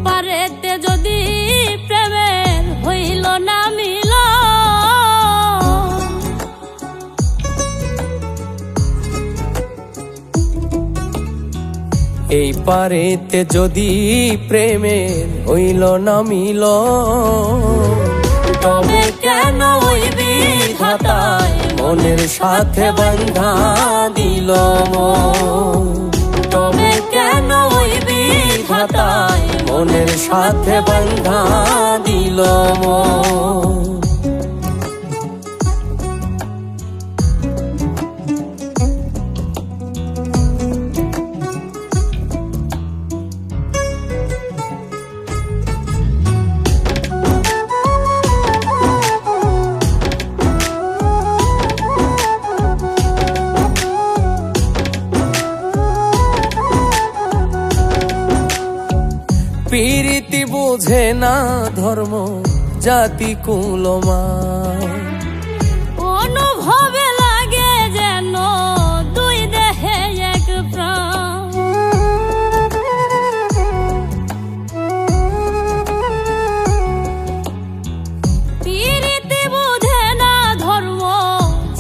পারেতে যদি প্রেমের হইল না মিল, এই পারেতে যদি প্রেমের হইল না মিল, তবে কেন ওই বিধাতায় মনের সাথে বান্ধা দিল মন। তবে কেন ওই বিধাতায় মনের সাথে বান্ধা দিল মন। প্রীতি বুঝে না ধর্ম জাতি কুলমান, অনুভবে লাগে যেন দুই দেহে এক প্রাণ। প্রীতি বুঝে না ধর্ম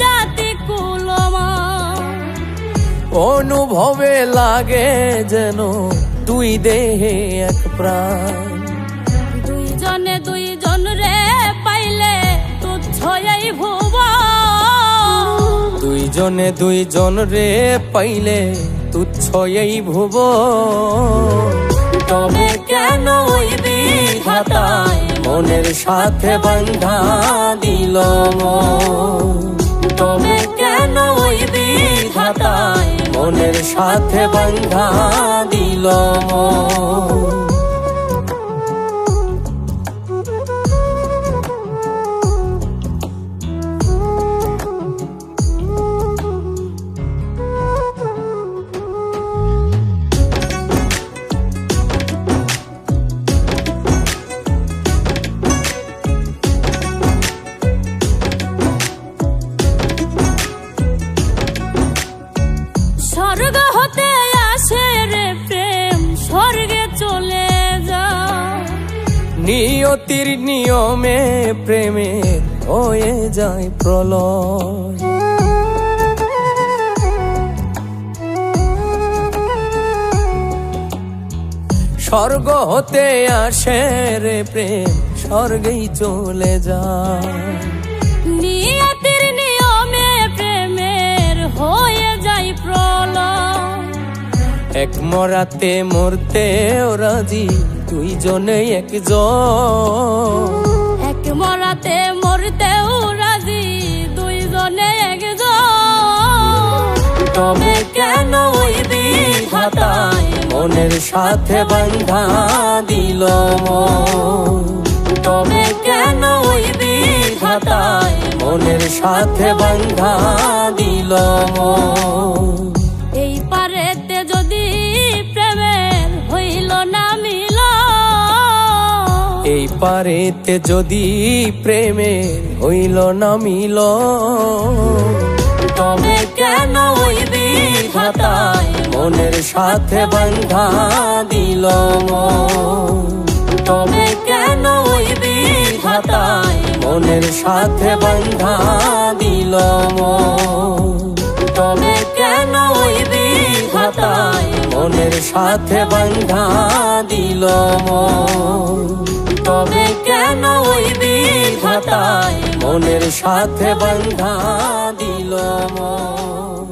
জাতি কুলমান, অনুভবে লাগে যেন দুই দেহে এক প্রাণ। দুইজনে দুইজন রে পাইলে তুচ্ছ এই ভুবন, দুইজনে দুইজন রে পাইলে তুচ্ছ এই ভুবন। তবে কেন ওই বিধাতায় মনের সাথে বান্ধা দিল মন। তবে কেন ওই বিধাতায় মনের সাথে বান্ধা দিল মন। স্বর্গ হতে আসে রে প্রেম, স্বর্গে চলে যায়। নিয়তির নিয়মে প্রেমে হয়ে যায় প্রলয়। স্বর্গ হতে আসে রে প্রেম, স্বর্গেই চলে যায়। নিয়তির নিয়মে প্রেমের হয়ে যায় প্রলয়। এক মরাতে মরতেও রাজি দুইজনে একজন। এক মরাতে মরতেও রাজি দুইজনে একজন। তবে কেন ওই বিধাতায় মনের সাথে বান্ধা দিল মন। তবে কেন ওই বিধাতায় মনের সাথে বান্ধা দিল মন। এই পারেতে যদি প্রেমের হইল না মিল, এই পারেতে যদি প্রেমের হইল না মিল, তবে কেন ওই বিধাতায় মনের সাথে বান্ধা দিল মন। তবে কেন ওই বিধাতায় মনের সাথে বান্ধা দিল মন। তবে কেন ওই বিধাতায় মনের সাথে বান্ধা দিল মন। তবে কেন ওই বিধাতায় মনের সাথে বান্ধা দিল মন।